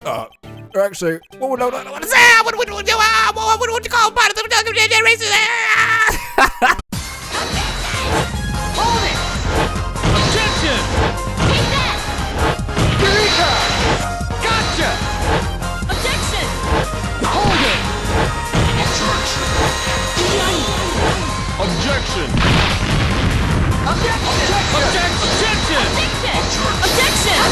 Actually, what would you call part of the racist? Hold it! Objection! Take that! Eureka! Gotcha! Objection! Hold it! Objection! Objection! Objection!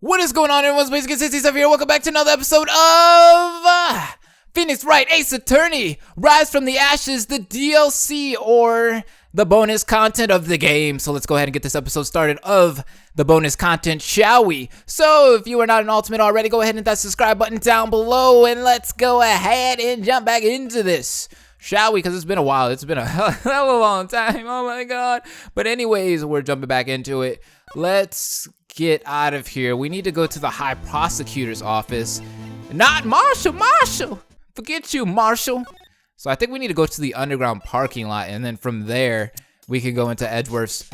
What is going on, everyone's Basic Consistency stuff here. Welcome back to another episode of Phoenix Wright Ace Attorney Rise from the Ashes, the DLC or the bonus content of the game. So let's go ahead and get this episode started of the bonus content, shall we? So if you are not an ultimate already, go ahead and hit that subscribe button down below and let's go ahead and jump back into this, shall we? Because it's been a while. It's been a hell of a long time. Oh my god. But anyways, we're jumping back into it. Let's get out of here. We need to go to the High Prosecutor's office. Not Marshall. Forget you, Marshall. So I think we need to go to the underground parking lot, and then from there we can go into Edgeworth's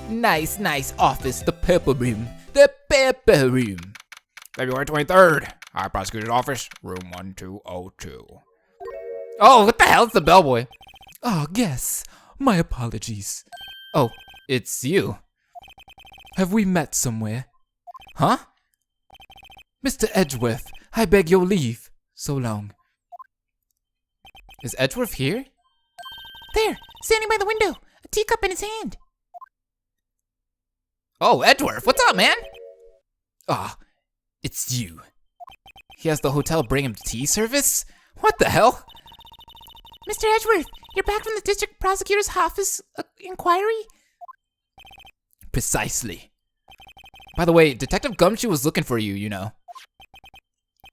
nice office, the Pepper Room. February 23rd, High Prosecutor's office, room 1202. Oh, what the hell? It's the bellboy. Oh, yes. My apologies. Oh, it's you. Have we met somewhere? Huh? Mr. Edgeworth, I beg your leave. So long. Is Edgeworth here? There, standing by the window, a teacup in his hand. Oh, Edgeworth, what's up, man? Ah, it's you. He has the hotel bring him tea service? What the hell? Mr. Edgeworth, you're back from the district prosecutor's office inquiry? Precisely. By the way, Detective Gumshoe was looking for you, you know.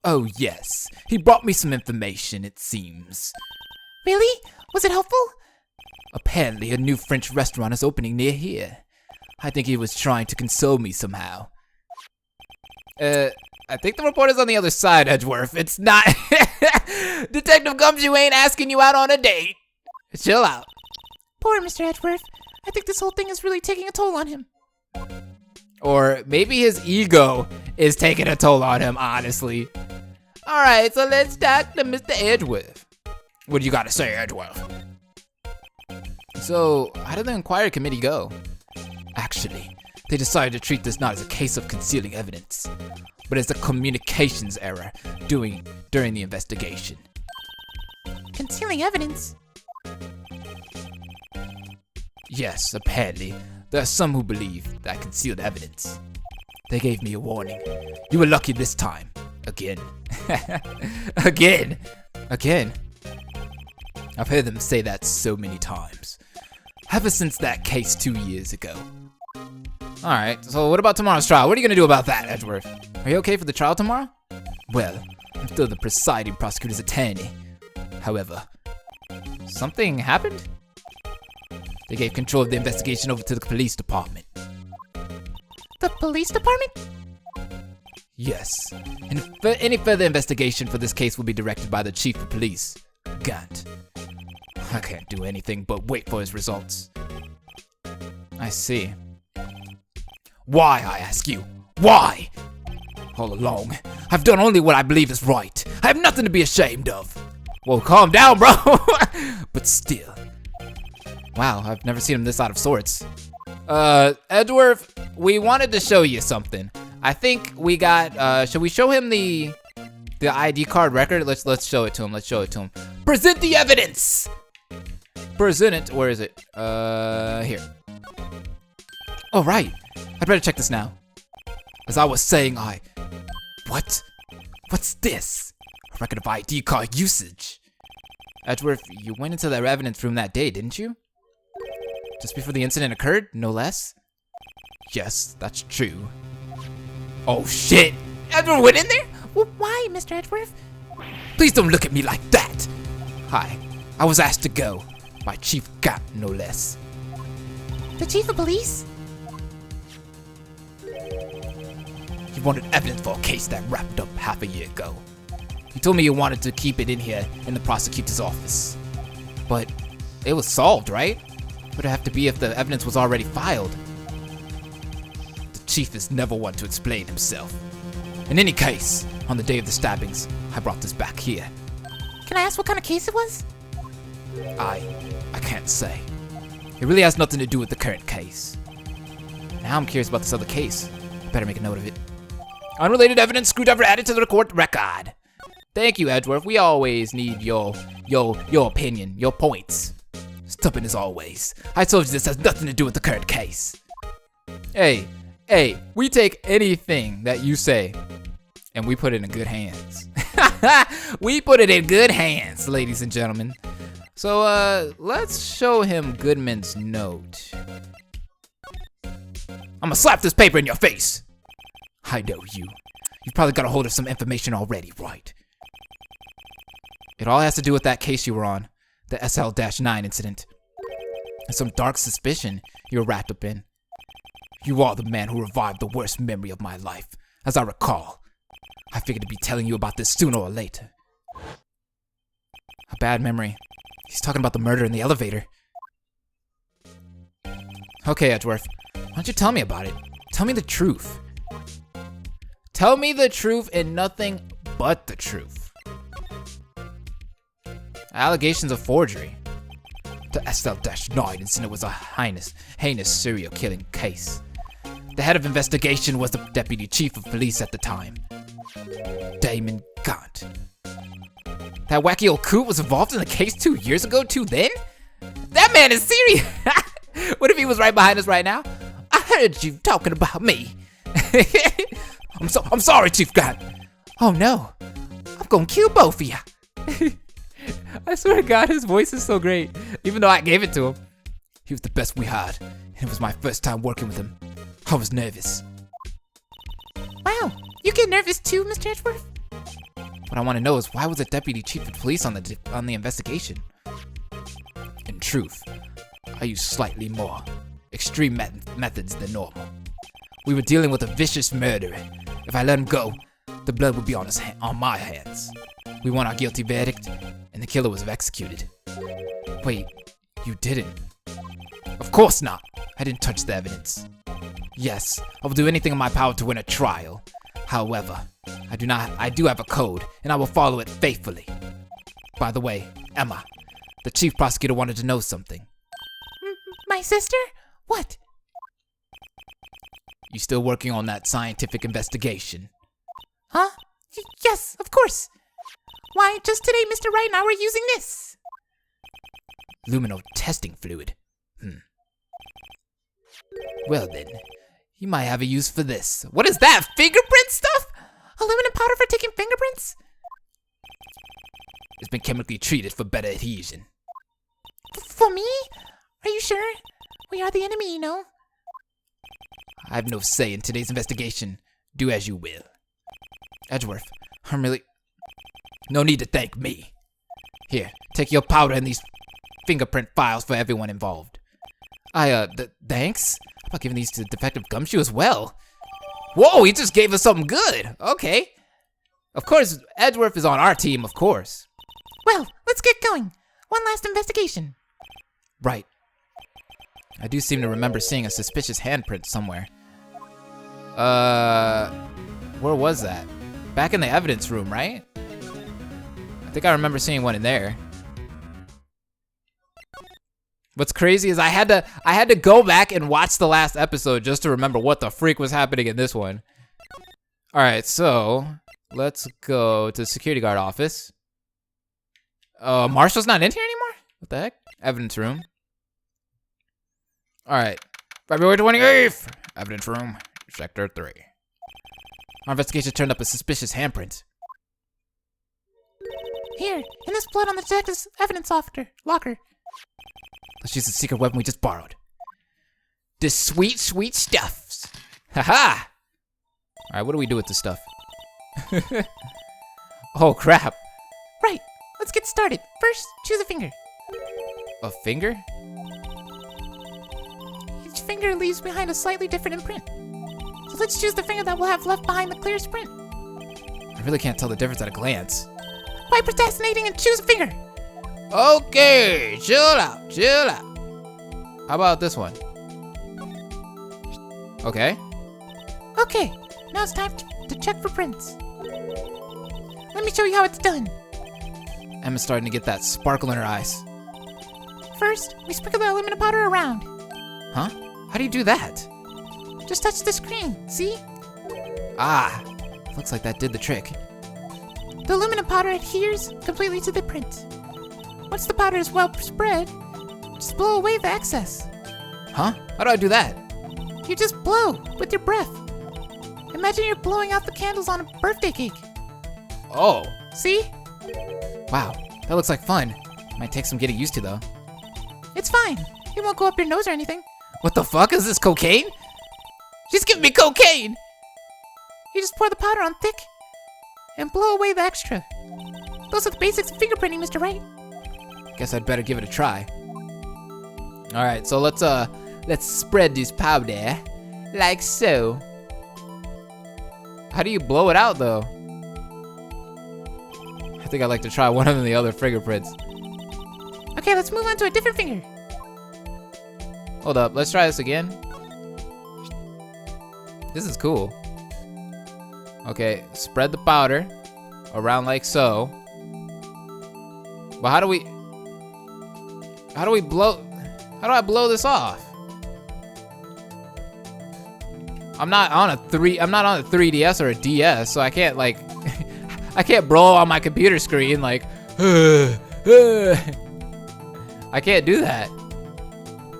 Oh, yes. He brought me some information, it seems. Really? Was it helpful? Apparently, a new French restaurant is opening near here. I think he was trying to console me somehow. I think the reporter's on the other side, Edgeworth. It's not... Detective Gumshoe ain't asking you out on a date. Chill out. Poor Mr. Edgeworth. I think this whole thing is really taking a toll on him. Or maybe his ego is taking a toll on him, honestly. Alright, so let's talk to Mr. Edgeworth. What do you gotta say, Edgeworth? So, how did the inquiry committee go? Actually, they decided to treat this not as a case of concealing evidence, but as a communications error during the investigation. Concealing evidence? Yes, apparently. There are some who believe that I concealed evidence. They gave me a warning. You were lucky this time. Again. Again. I've heard them say that so many times. Ever since that case 2 years ago. Alright, so what about tomorrow's trial? What are you gonna do about that, Edgeworth? Are you okay for the trial tomorrow? Well, I'm still the presiding prosecutor's attorney. However, something happened? They gave control of the investigation over to the police department. The police department? Yes. And any further investigation for this case will be directed by the chief of police, Gant. I can't do anything but wait for his results. I see. Why, I ask you? Why? All along, I've done only what I believe is right. I have nothing to be ashamed of. Whoa, calm down, bro. But still. Wow, I've never seen him this out of sorts. Edgeworth, we wanted to show you something. I think we got, should we show him the ID card record? Let's show it to him. Present the evidence! Present it, where is it? Here. Oh, right. I'd better check this now. As I was saying, What's this? A record of ID card usage. Edgeworth, you went into their evidence room that day, didn't you? Just before the incident occurred, no less? Yes, that's true. Oh shit! Edgeworth went in there? Well, why, Mr. Edgeworth? Please don't look at me like that! Hi, I was asked to go. By Chief Gant, no less. The chief of police? He wanted evidence for a case that wrapped up half a year ago. He told me he wanted to keep it in here in the prosecutor's office. But it was solved, right? Would it have to be if the evidence was already filed? The chief is never one to explain himself. In any case, on the day of the stabbings, I brought this back here. Can I ask what kind of case it was? I can't say. It really has nothing to do with the current case. Now I'm curious about this other case. I better make a note of it. Unrelated evidence, screwdriver added to the court record. Thank you, Edgeworth. We always need your opinion, your points. Stubborn as always. I told you this has nothing to do with the current case. Hey, we take anything that you say and we put it in good hands. We put it in good hands, ladies and gentlemen. So, let's show him Goodman's note. I'm gonna slap this paper in your face. I know you. You've probably got a hold of some information already, right? It all has to do with that case you were on, the SL-9 incident. And some dark suspicion you were wrapped up in. You are the man who revived the worst memory of my life, as I recall. I figured to be telling you about this sooner or later. A bad memory. He's talking about the murder in the elevator. Okay, Edgeworth, why don't you tell me about it? Tell me the truth. Tell me the truth and nothing but the truth. Allegations of forgery. The SL-9 incident was a heinous serial killing case. The head of investigation was the deputy chief of police at the time, Damon Gaunt. That wacky old coot was involved in the case 2 years ago too then? That man is serious! What if he was right behind us right now? I heard you talking about me. I'm sorry, Chief Gaunt. Oh no, I'm gonna kill both of you. I swear to God, his voice is so great, even though I gave it to him. He was the best we had, and it was my first time working with him. I was nervous. Wow, you get nervous too, Mr. Edgeworth? What I want to know is why was the deputy chief of police on the investigation? In truth, I used slightly more extreme methods than normal. We were dealing with a vicious murderer. If I let him go, the blood would be on my hands. We won our guilty verdict, and the killer was executed. Wait, you didn't? Of course not. I didn't touch the evidence. Yes, I will do anything in my power to win a trial. However, I do have a code, and I will follow it faithfully. By the way, Emma, the chief prosecutor wanted to know something. My sister? What? You still working on that scientific investigation? Huh? Yes, of course. Why, just today Mr. Wright and I were using this. Luminal testing fluid. Well then, you might have a use for this. What is that, fingerprint stuff? Aluminum powder for taking fingerprints? It's been chemically treated for better adhesion. For me? Are you sure? We are the enemy, you know. I have no say in today's investigation. Do as you will. Edgeworth, no need to thank me. Here, take your powder and these fingerprint files for everyone involved. Thanks? How about giving these to Detective Gumshoe as well? Whoa, he just gave us something good. Okay. Of course, Edgeworth is on our team, of course. Well, let's get going. One last investigation. Right. I do seem to remember seeing a suspicious handprint somewhere. Where was that? Back in the evidence room, right? I think I remember seeing one in there. What's crazy is I had to go back and watch the last episode just to remember what the freak was happening in this one. All right, so let's go to the security guard office. Marshall's not in here anymore? What the heck? Evidence room. All right, February 28th, evidence room, sector 3. Our investigation turned up a suspicious handprint. Here, in this blood on the detective's evidence locker. Let's use the secret weapon we just borrowed. This sweet, sweet stuff. Haha! Alright, what do we do with this stuff? Oh, crap. Right, let's get started. First, choose a finger. A finger? Each finger leaves behind a slightly different imprint. So let's choose the finger that will have left behind the clearest print. I really can't tell the difference at a glance. By procrastinating and choose a finger. Okay, chill out, chill out. How about this one? Okay. Okay, now it's time to check for prints. Let me show you how it's done. Emma's starting to get that sparkle in her eyes. First, we sprinkle the aluminum powder around. Huh? How do you do that? Just touch the screen, see? Ah, looks like that did the trick. The aluminum powder adheres completely to the print. Once the powder is well spread, just blow away the excess. Huh? How do I do that? You just blow with your breath. Imagine you're blowing out the candles on a birthday cake. Oh, See? wow. That looks like fun. Might take some getting used to though. It's fine. It won't go up your nose or anything. What the fuck? Is this cocaine? She's giving me cocaine! You just pour the powder on thick and blow away the extra. Those are the basics of fingerprinting, Mr. Wright. Guess I'd better give it a try. Alright, so let's spread this powder like so. How do you blow it out though? I think I'd like to try one of the other fingerprints. Okay, let's move on to a different finger. Hold up, let's try this again. This is cool. Okay, spread the powder around like so. But how do I blow this off? I'm not on a 3DS or a DS, so I can't like I can't blow on my computer screen like I can't do that.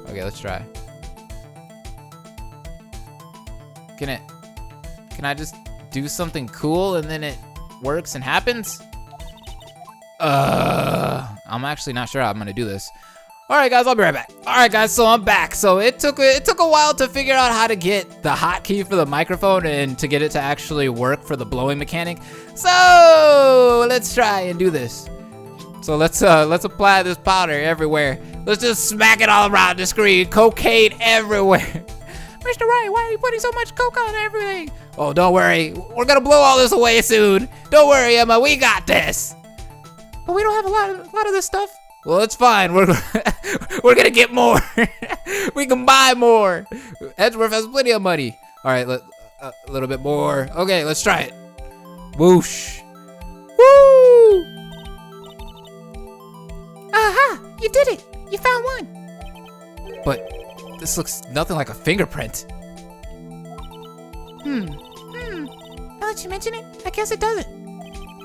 Okay, let's try. Can I just do something cool and then it works and happens? I'm actually not sure how I'm gonna do this. All right, guys, I'll be right back. All right, guys, so I'm back. So it took a while to figure out how to get the hotkey for the microphone and to get it to actually work for the blowing mechanic. So let's try and do this. So let's apply this powder everywhere. Let's just smack it all around the screen. Cocaine everywhere. Mr. Wright, why are you putting so much coke on everything? Oh, don't worry. We're gonna blow all this away soon. Don't worry, Emma. We got this. But we don't have a lot of this stuff. Well, it's fine. We're gonna get more. We can buy more. Edgeworth has plenty of money. All right, a little bit more. Okay, let's try it. Whoosh. Woo! Aha! You did it! You found one! But this looks nothing like a fingerprint. Now that you mention it, I guess it doesn't.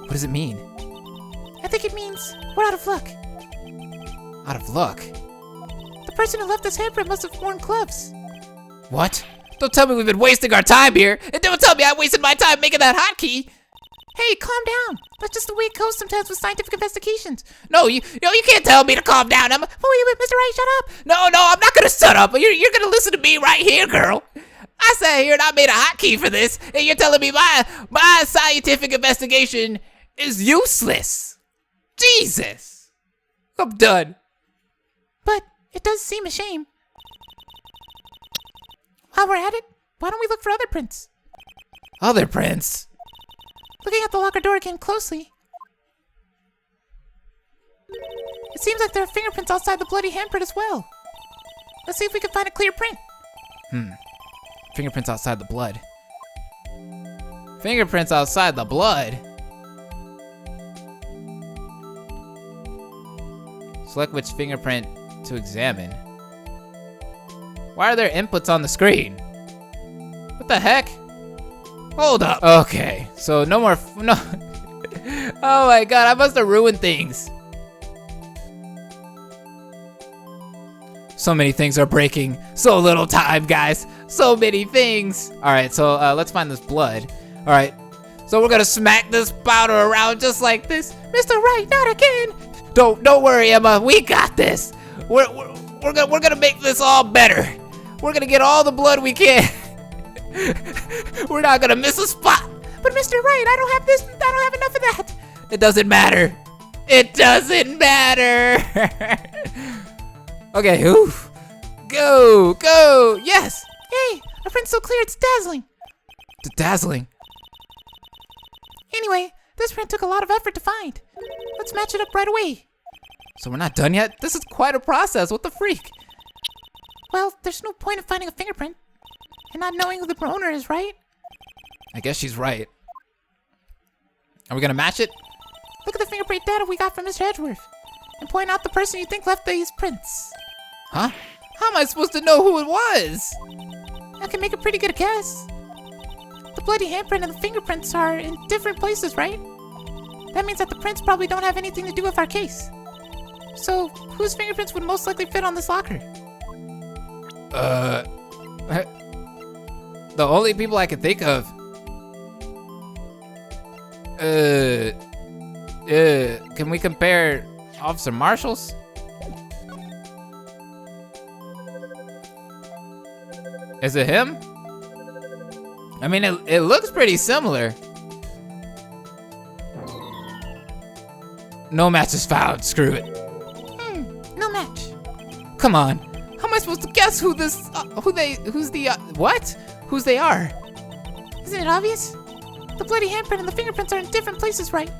What does it mean? I think it means we're out of luck. Out of luck? The person who left this handprint must have worn gloves. What? Don't tell me we've been wasting our time here. And don't tell me I wasted my time making that hotkey. Hey, calm down. That's just the way it goes sometimes with scientific investigations. No, you can't tell me to calm down, Emma. Oh, wait, Mr. Wright, shut up. No, I'm not gonna shut up. You're gonna listen to me right here, girl. I sat here and I made a hotkey for this, and you're telling me my scientific investigation is useless. Jesus. I'm done. But it does seem a shame. While we're at it, why don't we look for other prints? Other prints? Looking at the locker door again closely, it seems like there are fingerprints outside the bloody handprint as well. Let's see if we can find a clear print. Fingerprints outside the blood. Fingerprints outside the blood? Select which fingerprint to examine. Why are there inputs on the screen? What the heck? Hold up. Okay, so no more, no. Oh my god, I must have ruined things. So many things are breaking. So little time, guys. So many things. All right, so let's find this blood. All right, so we're gonna smack this powder around just like this. Mr. Wright, not again. Don't worry, Emma. We got this. We're gonna make this all better. We're gonna get all the blood we can. We're not gonna miss a spot. But Mr. Wright, I don't have this. I don't have enough of that. It doesn't matter. It doesn't matter. Okay, oof. Go. Yes. Hey, our print's so clear it's dazzling. Dazzling. Anyway, this print took a lot of effort to find. Let's match it up right away. So we're not done yet? This is quite a process. What the freak? Well, there's no point in finding a fingerprint and not knowing who the owner is, right? I guess she's right. Are we gonna match it? Look at the fingerprint data we got from Mr. Edgeworth. And point out the person you think left these prints. Huh? How am I supposed to know who it was? I can make a pretty good guess. The bloody handprint and the fingerprints are in different places, right? That means that the prints probably don't have anything to do with our case. So, whose fingerprints would most likely fit on this locker? The only people I can think of. Can we compare Officer Marshall's? Is it him? I mean, it looks pretty similar. No match is found. Screw it. No match. Come on. How am I supposed to guess who they are? Isn't it obvious? The bloody handprint and the fingerprints are in different places, right?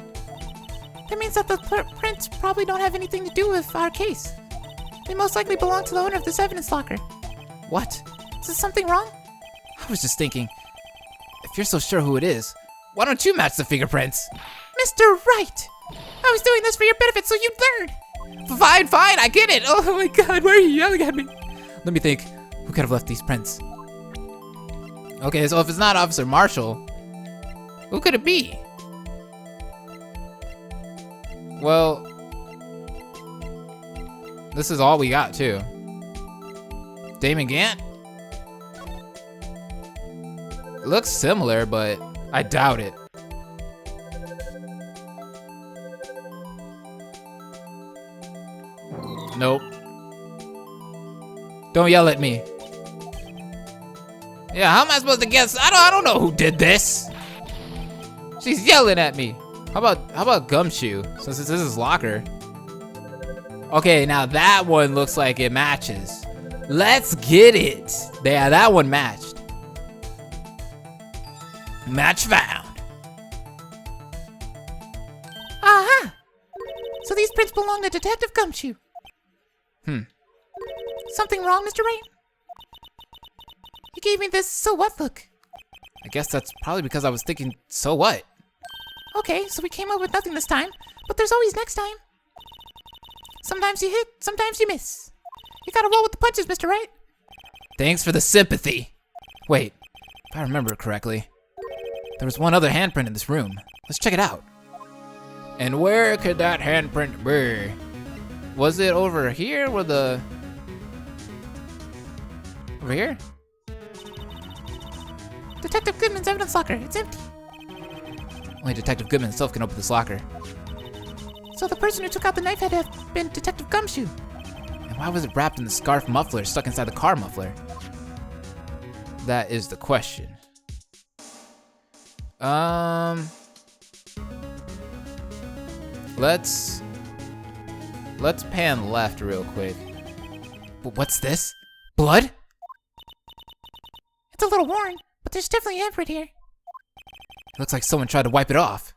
That means that the prints probably don't have anything to do with our case. They most likely belong to the owner of this evidence locker. What? Is there something wrong? I was just thinking, if you're so sure who it is, why don't you match the fingerprints? Mr. Wright! I was doing this for your benefit so you'd learn! Fine, I get it. Oh my god, why are you yelling at me? Let me think, who could have left these prints? Okay, so if it's not Officer Marshall, who could it be? Well, this is all we got too. Damon Gant? It looks similar, but I doubt it. Nope. Don't yell at me. Yeah, how am I supposed to guess? I don't know who did this. She's yelling at me. How about Gumshoe? Since this is his locker. Okay, now that one looks like it matches. Let's get it. Yeah, that one matched. Match found. Aha! So these prints belong to Detective Gumshoe. Something wrong, Mr. Wright? You gave me this so what look. I guess that's probably because I was thinking, so what? Okay, so we came up with nothing this time, but there's always next time. Sometimes you hit, sometimes you miss. You gotta roll with the punches, Mr. Wright. Thanks for the sympathy. Wait, if I remember correctly, there was one other handprint in this room. Let's check it out. And where could that handprint be? Was it over here or over here? Detective Goodman's evidence locker, it's empty. Only Detective Goodman himself can open this locker. So the person who took out the knife had to have been Detective Gumshoe. And why was it wrapped in the scarf muffler stuck inside the car muffler? That is the question. Let's pan left real quick. But what's this? Blood? It's a little worn, but there's definitely an handprint here. Looks like someone tried to wipe it off.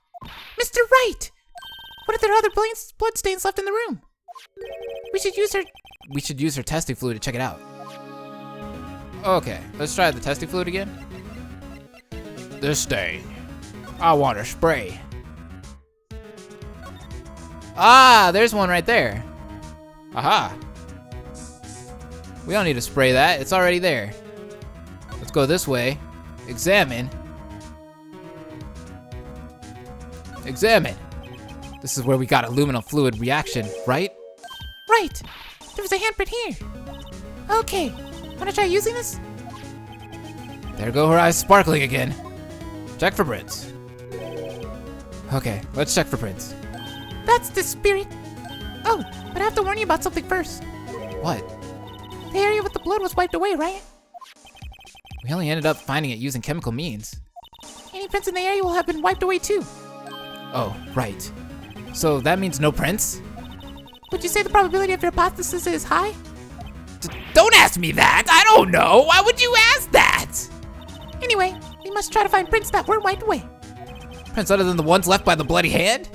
Mr. Wright! What if there are other blood stains left in the room? We should use her testing fluid to check it out. Okay, let's try the testing fluid again. This stain. I want to spray. Ah, there's one right there. Aha. We don't need to spray that, it's already there. Let's go this way. Examine. Examine. This is where we got aluminum fluid reaction, right? Right! There was a handprint here. Okay, wanna try using this? There go her eyes sparkling again. Check for prints. Okay, let's check for prints. That's the spirit. Oh, but I have to warn you about something first. What? The area with the blood was wiped away, right? We only ended up finding it using chemical means. Any prints in the area will have been wiped away too. Oh, right. So that means no prints? Would you say the probability of your hypothesis is high? Don't ask me that! I don't know! Why would you ask that? Anyway, we must try to find prints that weren't wiped away. Prints other than the ones left by the bloody hand?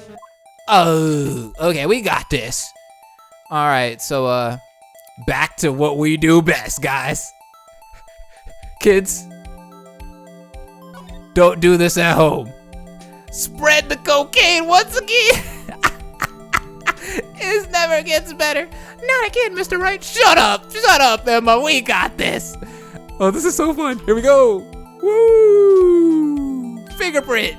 Oh, okay, we got this. Alright, so, back to what we do best, guys. Kids, Don't do this at home. Spread the cocaine once again. It never gets better. Not again, Mr. Wright. Shut up, Emma. We got this. Oh, this is so fun. Here we go. Woo! Fingerprint.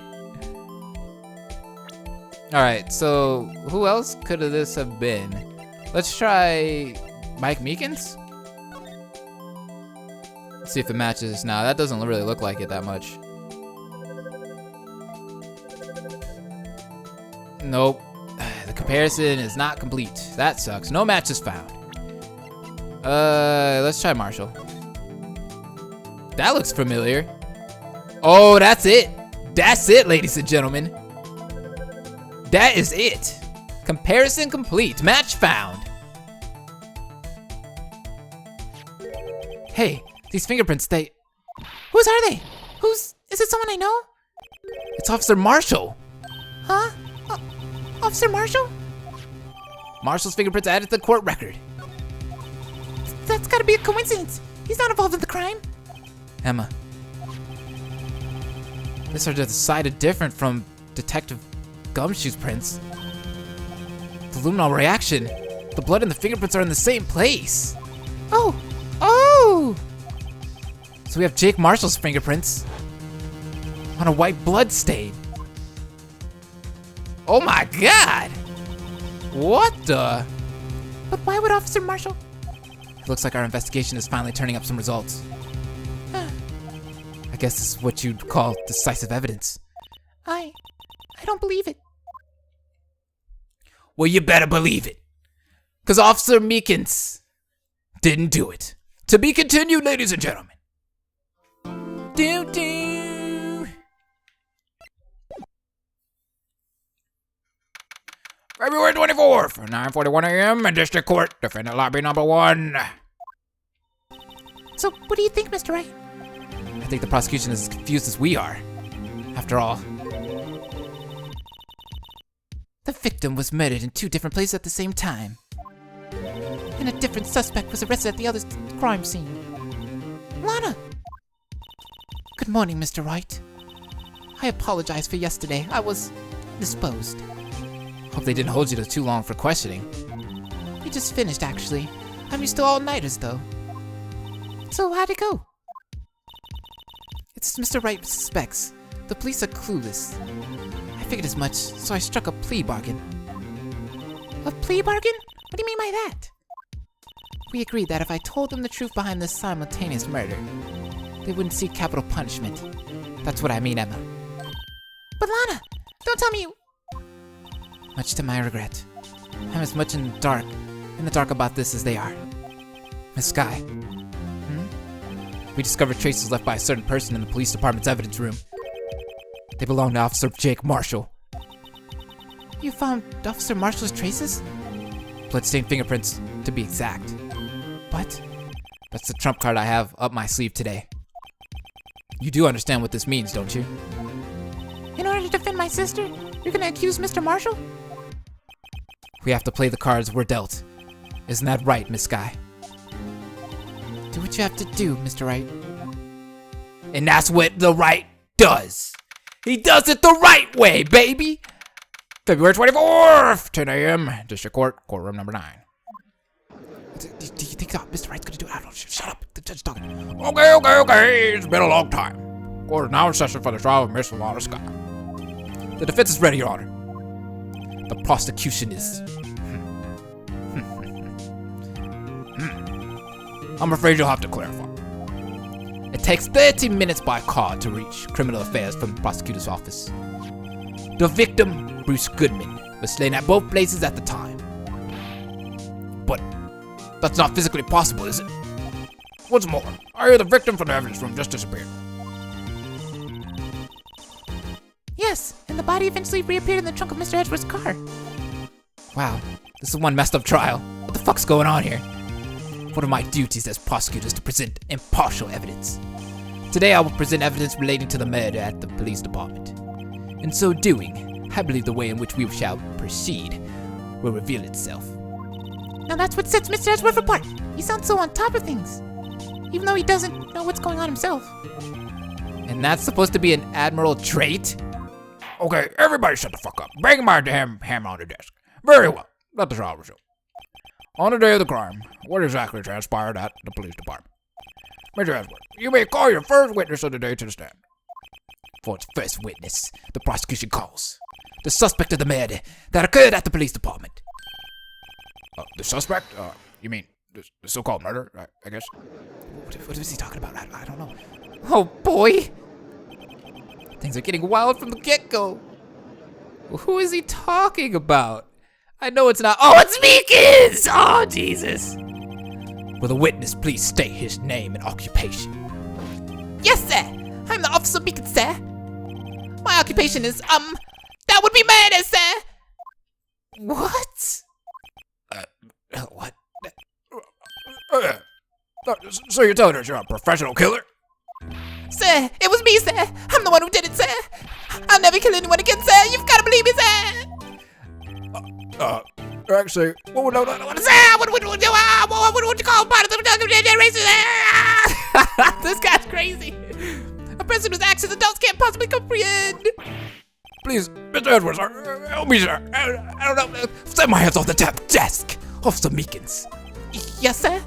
All right, so who else could this have been? Let's try Mike Meekins. Let's see if it matches. Now that doesn't really look like it that much. Nope. The comparison is not complete. That sucks. No match is found. Let's try Marshall. That looks familiar. Oh, that's it. That's it, ladies and gentlemen. That is it. Comparison complete. Match found. Hey, these fingerprints, whose are they? Is it someone I know? It's Officer Marshall. Huh? Officer Marshall? Marshall's fingerprints added to the court record. That's gotta be a coincidence. He's not involved in the crime. Emma. This are decided different from Detective Gumshoe's prints. The luminol reaction. The blood and the fingerprints are in the same place. Oh! So we have Jake Marshall's fingerprints on a white blood stain. Oh my God! What the? But why would Officer Marshall? It looks like our investigation is finally turning up some results. I guess this is what you'd call decisive evidence. I don't believe it. Well, you better believe it. Because Officer Meekins didn't do it. To be continued, ladies and gentlemen. February 24th, 9:41 a.m. in District Court, defendant lobby number 1. So, what do you think, Mr. Wright? I think the prosecution is as confused as we are. After all, the victim was murdered in 2 different places at the same time. And a different suspect was arrested at the other crime scene. Lana! Good morning, Mr. Wright. I apologize for yesterday. I was indisposed. Hope they didn't hold you too long for questioning. We just finished, actually. I'm used to all-nighters, though. So, how'd it go? It's as Mr. Wright suspects. The police are clueless. I figured as much, so I struck a plea bargain. A plea bargain? What do you mean by that? We agreed that if I told them the truth behind this simultaneous murder, they wouldn't seek capital punishment. That's what I mean, Emma. But Lana, don't tell me you... Much to my regret, I'm as much in the dark about this as they are. Miss Sky. We discovered traces left by a certain person in the police department's evidence room. They belong to Officer Jake Marshall. You found Officer Marshall's traces? Bloodstained fingerprints, to be exact. What? That's the trump card I have up my sleeve today. You do understand what this means, don't you? In order to defend my sister, you're gonna accuse Mr. Marshall? We have to play the cards we're dealt. Isn't that right, Miss Sky? Do what you have to do, Mr. Wright. And that's what the Wright does. He does it the right way, baby! February 24th, 10 a.m., District Court, courtroom number 9. Do you think Mr. Wright's gonna do it? I don't know. Shut up. The judge is talking. Okay. It's been a long time. Court is now in session for the trial of Miss Lana Sky. The defense is ready, Your Honor. The prosecution is... I'm afraid you'll have to clarify. It takes 30 minutes by car to reach criminal affairs from the prosecutor's office. The victim, Bruce Goodman, was slain at both places at the time. But that's not physically possible, is it? What's more, I hear the victim from the evidence room just disappeared. Yes, and the body eventually reappeared in the trunk of Mr. Edgeworth's car. Wow, this is one messed up trial. What the fuck's going on here? One of my duties as prosecutor is to present impartial evidence. Today I will present evidence relating to the murder at the police department. In so doing, I believe the way in which we shall proceed will reveal itself. Now that's what sets Mr. Edgeworth apart. He sounds so on top of things, even though he doesn't know what's going on himself. And that's supposed to be an admiral trait? Okay, everybody shut the fuck up. Bang my damn hammer on the desk. Very well. Let the trial resume. On the day of the crime, what exactly transpired at the police department? Mr. Edward, you may call your first witness of the day to the stand. For its first witness, the prosecution calls the suspect of the murder that occurred at the police department. The suspect? You mean the so-called murder, I guess? What is he talking about? I don't know. Oh boy! Things are getting wild from the get-go. Who is he talking about? I know it's not. Oh, it's Meekins! Oh, Jesus. Will the witness please state his name and occupation? Yes, sir. I'm the Officer Meekins, sir. My occupation is, that would be murder, sir. What? What? So you're telling us you're a professional killer? Sir, it was me, sir. I'm the one who did it, sir. I'll never kill anyone again, sir. You've got to believe me, sir. Actually, what would Sir, what would you call part of the generation? This guy's crazy. A person whose actions adults can't possibly comprehend. Please, Mr. Edwards, help me, sir. I don't know. Set my hands off the Desk, Officer Meekins. Yes, sir.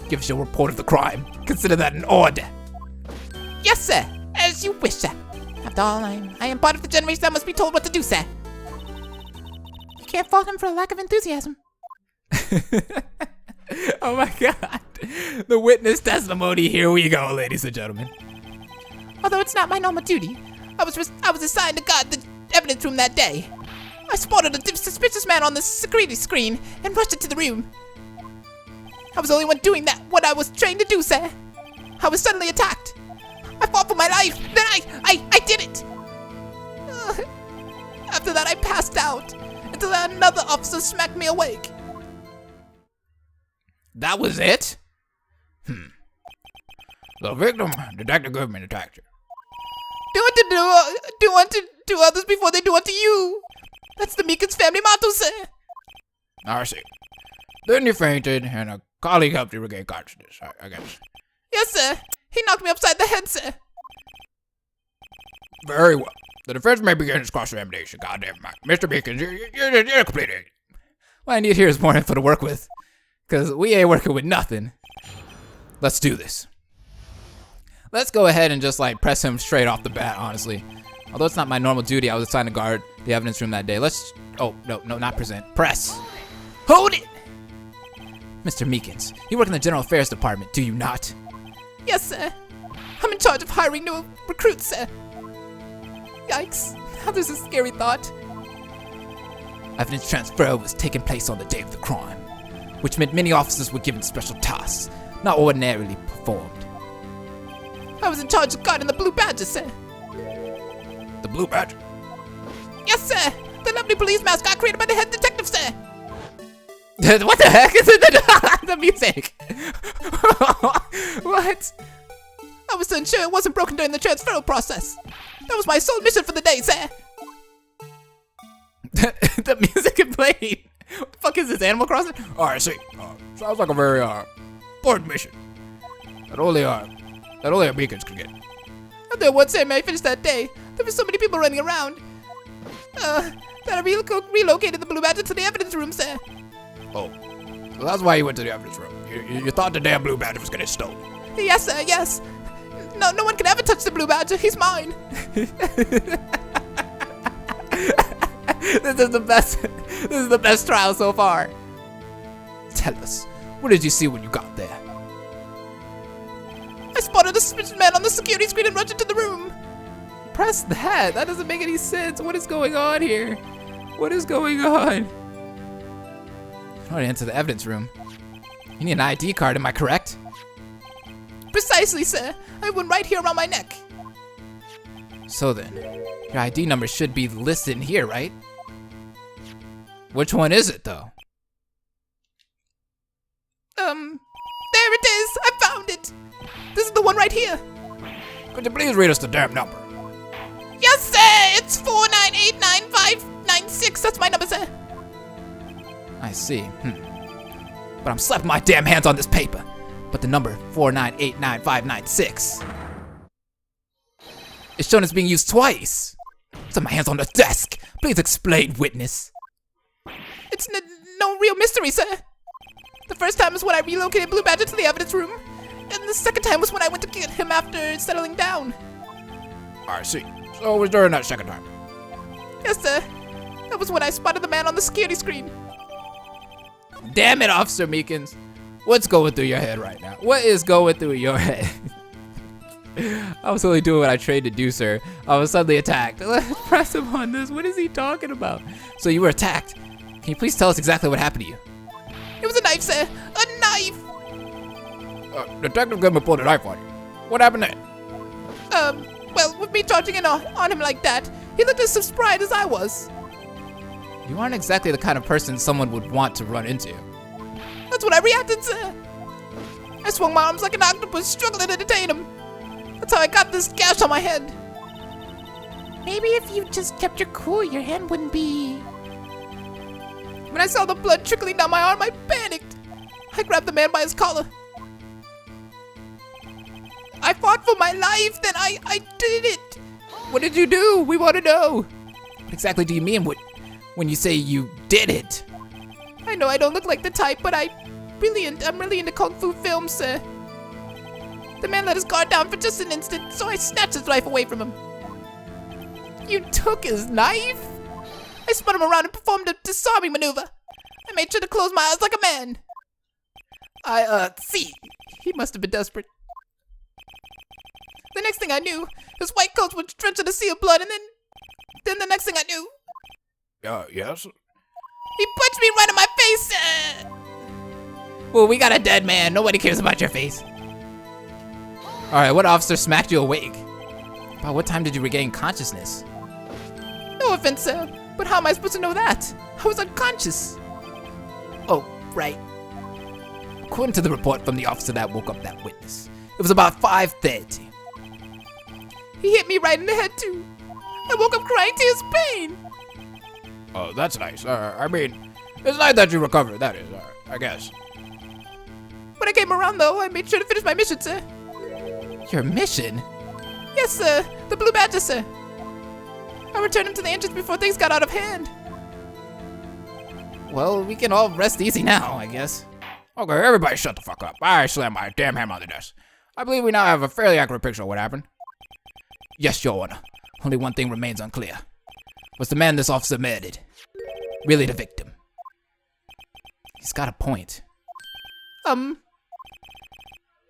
Give us your report of the crime. Consider that an order. Yes, sir. As you wish, sir. After all, I am part of the generation that must be told what to do, sir. You can't fault him for a lack of enthusiasm. Oh my God. The witness testimony. Here we go, ladies and gentlemen. Although it's not my normal duty, I was assigned to guard the evidence room that day. I spotted a suspicious man on the security screen and rushed into the room. I was the only one doing what I was trained to do, sir. I was suddenly attacked. I fought for my life. Then I did it. After that, I passed out until another officer smacked me awake. That was it? The victim, Detective Goodman, attacked you. Do unto others before they do unto you. That's the Meekins family motto, sir. I see. Then you fainted, and a colleague helped you regain consciousness, I guess. Yes, sir. He knocked me upside the head, sir. Very well. The defense may begin its cross-examination. Goddamn, Mr. Meekins, you're a complete idiot. What I need here is more info to work with. Because we ain't working with nothing. Let's do this. Let's go ahead and just like press him straight off the bat, honestly. Although it's not my normal duty, I was assigned to guard the evidence room that day. Oh, no, not present. Press. Hold it! Mr. Meekins, you work in the General Affairs Department, do you not? Yes, sir. I'm in charge of hiring new recruits, sir. Yikes. Now there's a scary thought. Evidence transfer was taking place on the day of the crime, which meant many officers were given special tasks, not ordinarily performed. I was in charge of guarding the Blue Badger, sir. The Blue Badger? Yes, sir. The lovely police mascot created by the head detective, sir. What the heck is it? The music. What? I was to ensure it wasn't broken during the transfer process. That was my sole mission for the day, sir. The music it played. What the fuck is this, Animal Crossing? Oh, I see. Sounds like a very important mission. That only a Meekins could get. After one ceremony I finished that day, there were so many people running around. That I relocated the Blue Badger to the evidence room, sir. Oh, so that's why you went to the evidence room. You thought the damn Blue Badger was getting stolen. Yes, sir, yes. No one can ever touch the Blue Badger. He's mine. This is the best trial so far. Tell us, what did you see when you got there? I spotted a suspicious man on the security screen and rushed into the room. Press that. That doesn't make any sense. What is going on here? What is going on? I want to enter the evidence room. You need an ID card, am I correct? Precisely, sir. I have one right here around my neck. So then, your ID number should be listed in here, right? Which one is it, though? There it is. I found it. This is the one right here. Could you please read us the damn number? Yes, sir. It's 4989596. That's my number, sir. I see. But I'm slapping my damn hands on this paper. But the number 4989596. It's shown as being used twice. So my hands on the desk. Please explain, witness. It's no real mystery, sir. The first time was when I relocated Blue Badger to the evidence room, and the second time was when I went to get him after settling down. I see. So it was during that second time. Yes, sir. That was when I spotted the man on the security screen. Damn it, Officer Meekins. What's going through your head right now? What is going through your head? I was only doing what I trained to do, sir. I was suddenly attacked. Let's press him on this. What is he talking about? So you were attacked. Can you please tell us exactly what happened to you? It was a knife, sir. A knife! Detective Goodman pulled a knife on you. What happened then? Well, with me charging in on him like that, he looked as surprised as I was. You aren't exactly the kind of person someone would want to run into. That's what I reacted, sir. I swung my arms like an octopus, struggling to detain him. That's how I got this gash on my head. Maybe if you just kept your cool, your hand wouldn't be... When I saw the blood trickling down my arm, I panicked. I grabbed the man by his collar. I fought for my life, then I did it. What did you do? We want to know. What exactly do you mean when you say you did it? I know I don't look like the type, but I'm really into Kung Fu films, sir. The man let his guard down for just an instant, so I snatched his knife away from him. You took his knife? I spun him around and performed a disarming maneuver. I made sure to close my eyes like a man. See, he must have been desperate. The next thing I knew, his white coat was drenched in a sea of blood, and then the next thing I knew... Yes? He punched me right in my face! Well, we got a dead man. Nobody cares about your face. Alright, what officer smacked you awake? About what time did you regain consciousness? No offense, sir, but how am I supposed to know that? I was unconscious. Oh, right. According to the report from the officer that woke up that witness, it was about 5:30. He hit me right in the head, too. I woke up crying tears of pain. Oh, that's nice. I mean, it's nice that you recovered, that is, I guess. When I came around, though, I made sure to finish my mission, sir. Your mission? Yes, sir. The Blue Badger, sir. I returned him to the entrance before things got out of hand. Well, we can all rest easy now, I guess. Okay, everybody shut the fuck up. I slammed my damn hammer on the desk. I believe we now have a fairly accurate picture of what happened. Yes, Your Honor. Only one thing remains unclear. Was the man this officer murdered really the victim? He's got a point.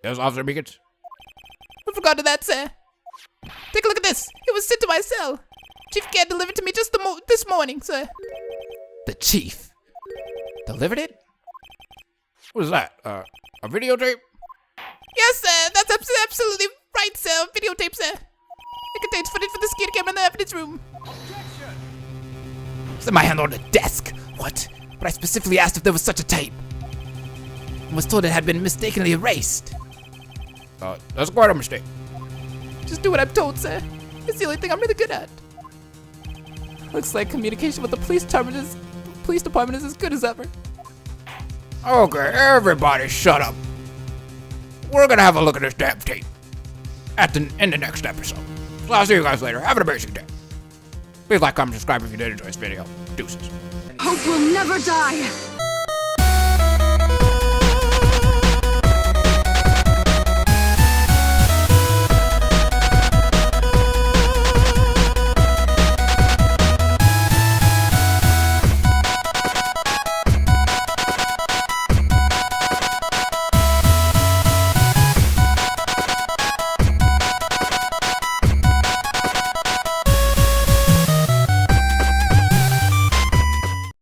Yes, Officer Meekins? With regard to that, sir. Take a look at this. It was sent to my cell. Chief Gad delivered to me just this morning, sir. The chief delivered it? What is that? A videotape? Yes, sir. That's absolutely right, sir. Videotape, sir. It contains footage from the security camera in the evidence room. Set my hand on the desk. What? But I specifically asked if there was such a tape. And was told it had been mistakenly erased. That's quite a mistake. Just do what I'm told, sir. It's the only thing I'm really good at. Looks like communication with the police department is as good as ever. Okay, everybody shut up. We're gonna have a look at this damn tape in the next episode. So I'll see you guys later. Have an amazing day. Please like, comment, subscribe if you did enjoy this video. Deuces. Hope will never die.